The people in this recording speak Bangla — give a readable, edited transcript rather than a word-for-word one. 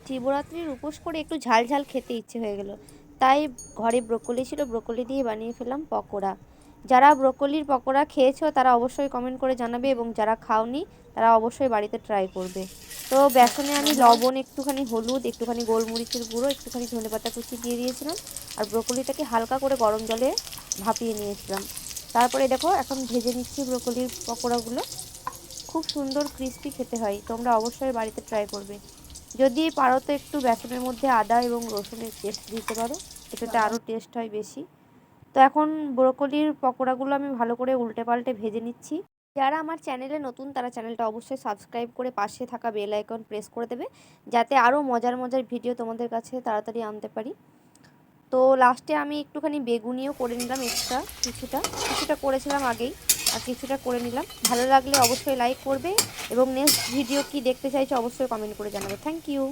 শিবরাত্রির উপোস করে একটু ঝাল ঝাল খেতে ইচ্ছে হয়ে গেল, তাই ঘরে ব্রোকলি ছিল, ব্রোকলি দিয়ে বানিয়ে ফেললাম পকোড়া। যারা ব্রোকলির পকোড়া খেয়েছো তারা অবশ্যই কমেন্ট করে জানাবে, এবং যারা খাওনি তারা অবশ্যই বাড়িতে ট্রাই করবে। তো বেসনে আমি লবণ, একটুখানি হলুদ, একটুখানি গোলমরিচের গুঁড়ো, একটুখানি ধনেপাতা কুচি দিয়ে দিয়েছিলাম, আর ব্রোকলিটাকে হালকা করে গরম জলে ভাপিয়ে নিয়েছিলাম। তারপরে দেখো এখন ভেজে নিচ্ছি ব্রোকলির পকোড়াগুলো। খুব সুন্দর ক্রিস্পি খেতে হয়, তোমরা অবশ্যই বাড়িতে ট্রাই করবে। যদি পারো তো একটু বেসনের মধ্যে আদা এবং রসুনের পেস্ট দিতে পারো, এটাতে আরও টেস্ট হয় বেশি। তো এখন ব্রোকলির পকোড়াগুলো আমি ভালো করে উল্টে পাল্টে ভেজে নিচ্ছি। যারা আমার চ্যানেলে নতুন তারা চ্যানেলটা অবশ্যই সাবস্ক্রাইব করে পাশে থাকা বেল আইকন প্রেস করে দেবে, যাতে আরও মজার মজার ভিডিও তোমাদের কাছে তাড়াতাড়ি আনতে পারি। তো লাস্টে আমি একটুখানি বেগুনিও করে নিলাম, এক্সট্রা কিছুটা কিছুটা করেছিলাম আগেই, আর কিছুটা করে নিলাম। ভালো লাগলে অবশ্যই লাইক করবে, এবং নেক্সট ভিডিও কি দেখতে চাইছো অবশ্যই কমেন্ট করে জানাবে। Thank you.